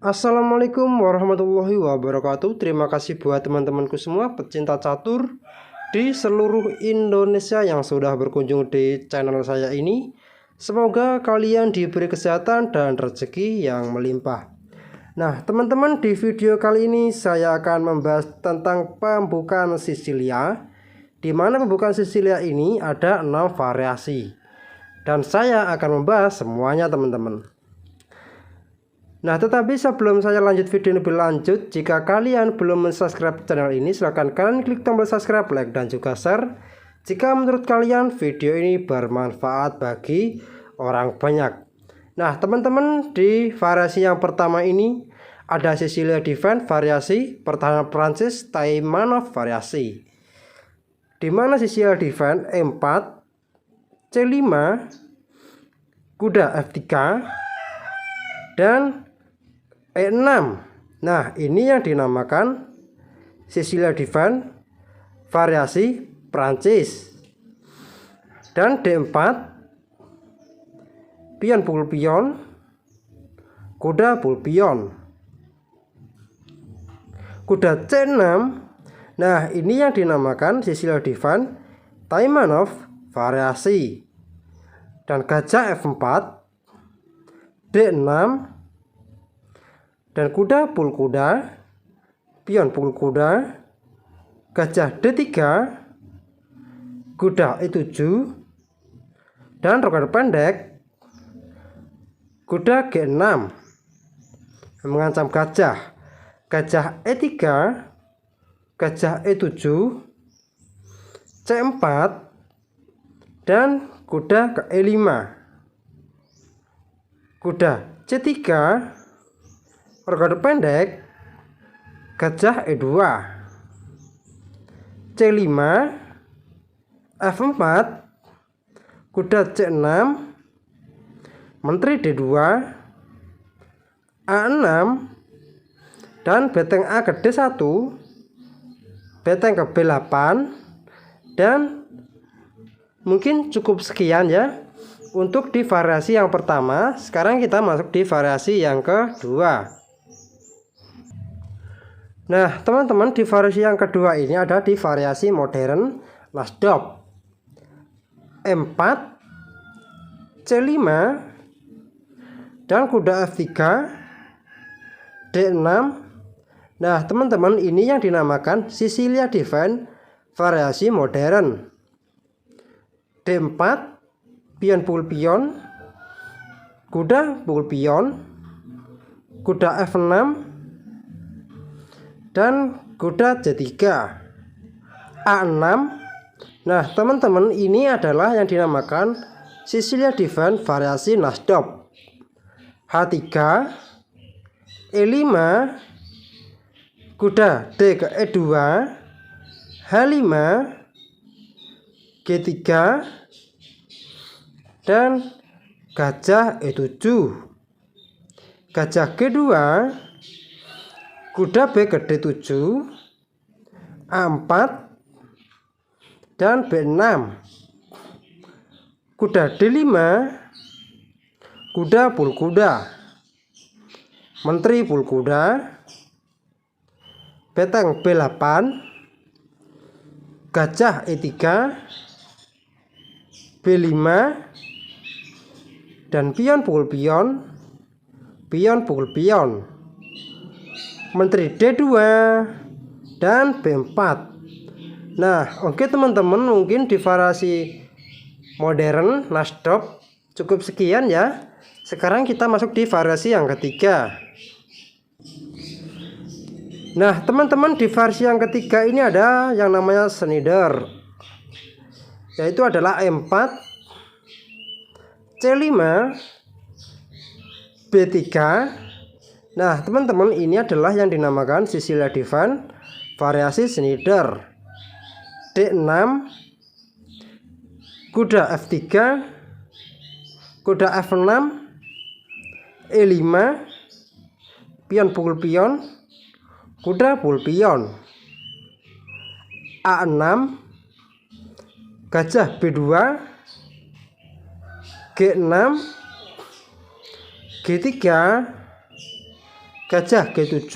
Assalamualaikum warahmatullahi wabarakatuh. Terima kasih buat teman-temanku semua pecinta catur di seluruh Indonesia yang sudah berkunjung di channel saya ini. Semoga kalian diberi kesehatan dan rezeki yang melimpah. Nah teman-teman, di video kali ini saya akan membahas tentang pembukaan Sisilia, di mana pembukaan Sisilia ini ada 6 variasi, dan saya akan membahas semuanya teman-teman. Nah tetapi sebelum saya lanjut video lebih lanjut, jika kalian belum subscribe channel ini, silahkan kalian klik tombol subscribe, like, dan juga share jika menurut kalian video ini bermanfaat bagi orang banyak. Nah teman-teman, di variasi yang pertama ini ada Sisilia Defense variasi pertahanan Prancis Taimanov variasi, dimana Sisilia Defense E4 C5 kuda F3 dan E6. Nah ini yang dinamakan Sisilia Defense variasi Prancis. Dan D4 pion pukul pion, kuda pukul pion, kuda C6. Nah ini yang dinamakan Sisilia Defense Taimanov variasi. Dan gajah F4, D6, dan kuda pukul kuda, pion pukul kuda, gajah D3, kuda E7, dan roket pendek kuda G6 mengancam gajah, gajah E3, gajah E7, C4, dan kuda ke E5, kuda C3, roket pendek gajah E2, C5, F4, kuda C6, menteri D2, A6, dan beteng A ke D1, beteng ke B8. Dan mungkin cukup sekian ya untuk di variasi yang pertama. Sekarang kita masuk di variasi yang kedua. Nah teman-teman, di variasi yang kedua ini ada di variasi modern Lasdorp E4 C5 dan kuda F3 D6. Nah teman-teman, ini yang dinamakan Sisilia Defense variasi modern. D4 pion pukul pion, kuda pukul pion, kuda F6, dan kuda C3, A6. Nah teman-teman, ini adalah yang dinamakan Sisilia Defense variasi Lasdorp. H3, E5, kuda D ke E2, H5, G3, dan gajah E7, gajah G2, kuda B ke D7, A4, dan B6, kuda D5, kuda pukul kuda, menteri pukul kuda, beteng B8, gajah E3, B5, dan pion pukul pion, pion pukul pion, menteri D2, dan B4. Nah oke teman-teman, mungkin di variasi modern Lasdorp cukup sekian ya. Sekarang kita masuk di variasi yang ketiga. Nah teman-teman, di variasi yang ketiga ini ada yang namanya Schneider, yaitu adalah E4 C5 B3. Nah teman-teman, ini adalah yang dinamakan Sisilia Defense variasi Schneider. D6, kuda F3, kuda F6, E5, pion pukul pion, kuda pukul pion, A6, gajah B2, G6, G3, gajah G7,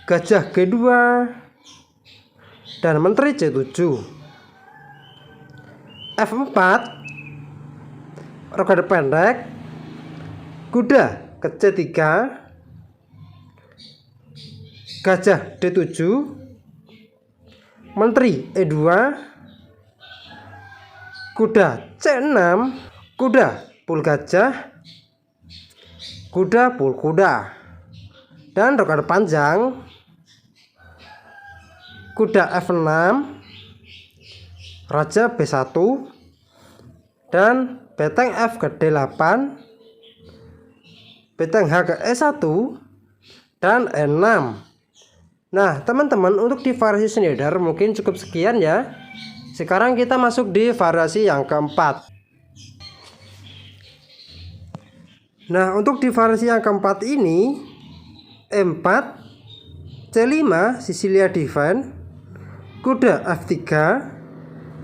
gajah G2, dan menteri C7. F4, rokade pendek, kuda ke C3, gajah D7, menteri E2, kuda C6, kuda pul gajah, kuda pul kuda, dan rokade panjang, kuda F6, raja B1, dan beteng F ke D8, beteng H ke E1, dan E6. Nah teman-teman, untuk di variasi Schneider mungkin cukup sekian ya. Sekarang kita masuk di variasi yang keempat. Nah untuk di variasi yang keempat ini, E4, C5 Sicilia Defense, kuda F3,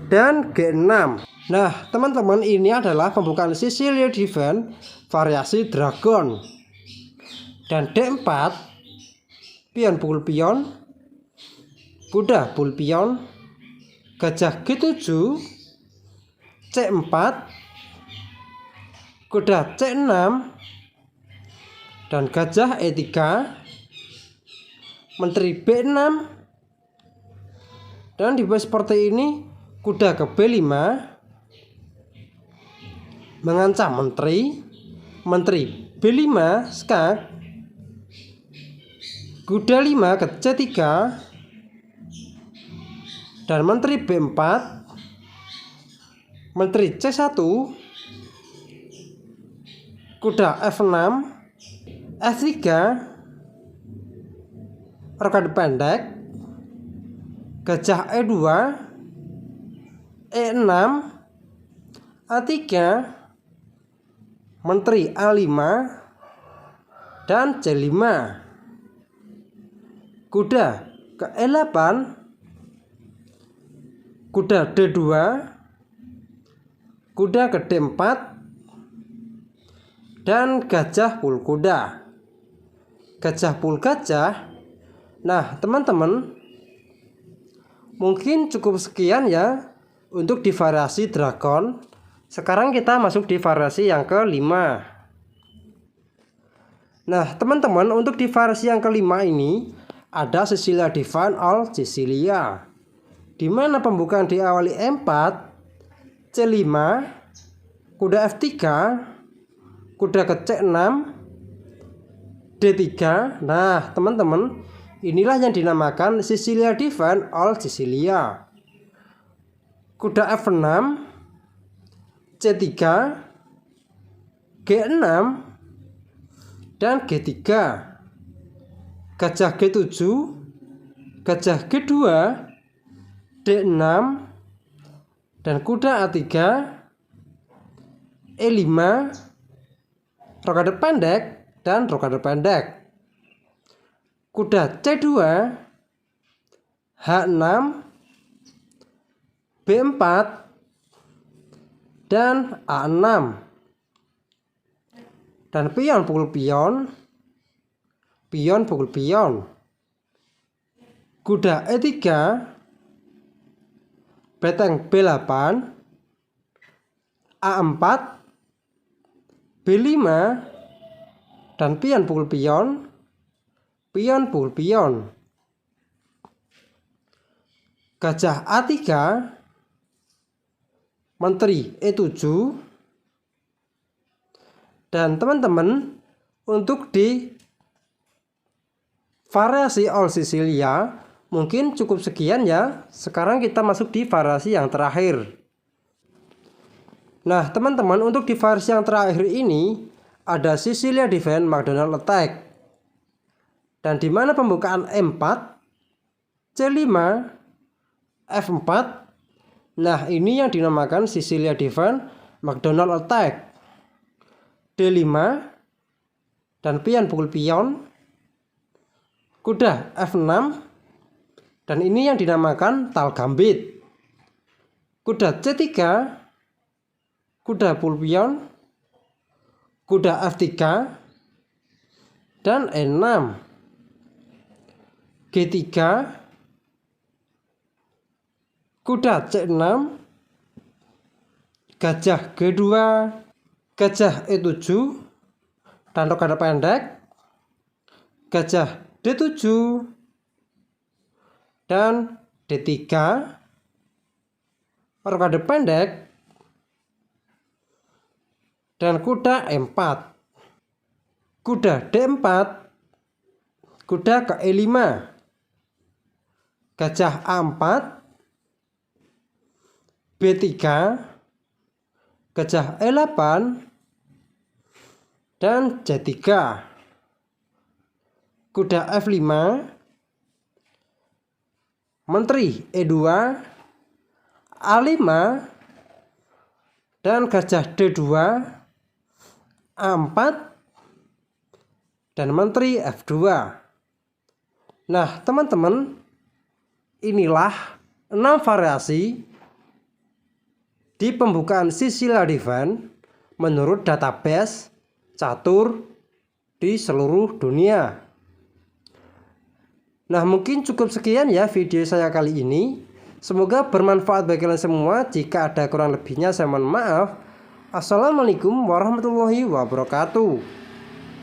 dan G6. Nah teman-teman, ini adalah pembukaan Sicilia Defense variasi Dragon. Dan D4, pion pukul pion, kuda pukul pion, gajah G7, C4, kuda C6, dan gajah E3, menteri B6, dan dibuat seperti ini, kuda ke B5, mengancam menteri B5 skak, kuda 5 ke C3, dan menteri B4, menteri C1, kuda F6, F3, rokade pendek, gajah E2, E6, A3, menteri A5, dan C5, kuda ke E8, kuda D2, kuda ke D4, dan gajah pul kuda, gajah pul gajah. Nah teman-teman, mungkin cukup sekian ya untuk di variasi Dragon. Sekarang kita masuk di variasi yang kelima. Nah teman-teman, untuk di variasi yang kelima ini ada Sicilia Defense All Sicilia, dimana pembukaan diawali E4, C5, kuda F3, kuda ke C6, D3. Nah teman-teman, inilah yang dinamakan Sicilia Defense All Sicilia. Kuda F6, C3, G6, dan G3, gajah G7, gajah G2, D6, dan kuda A3, E5, rokade pendek, dan rokade pendek, kuda C2, H6, B4, dan A6, dan pion pukul pion, pion pukul pion, kuda E3, beteng B8, A4, B5, dan pion pukul pion, pion pukul pion, gajah A3, menteri E7. Dan teman-teman, untuk di variasi All Sicilia mungkin cukup sekian ya. Sekarang kita masuk di variasi yang terakhir. Nah teman-teman, untuk di variasi yang terakhir ini ada Sicilia Defense McDonald Attack, dan dimana pembukaan E4, C5, F4. Nah ini yang dinamakan Sicilia Defense McDonald Attack, D5, dan pion pukul pion, kuda F6, dan ini yang dinamakan Tal Gambit, kuda C3, kuda pul pion, kuda F3, dan E6. G3, kuda C6, gajah G2, gajah E7, dan rokade pendek, gajah D7, dan D3, rokade pendek, dan kuda E4. Kuda D4, kuda ke E5, gajah A4, B3, gajah E8, dan C3. Kuda F5, menteri E2, A5, dan gajah D2, A4, dan menteri F2. Nah, teman-teman, inilah 6 variasi di pembukaan Sicilian Divine menurut database catur di seluruh dunia. Nah, mungkin cukup sekian ya video saya kali ini. Semoga bermanfaat bagi kalian semua. Jika ada kurang lebihnya saya mohon maaf. Assalamualaikum warahmatullahi wabarakatuh.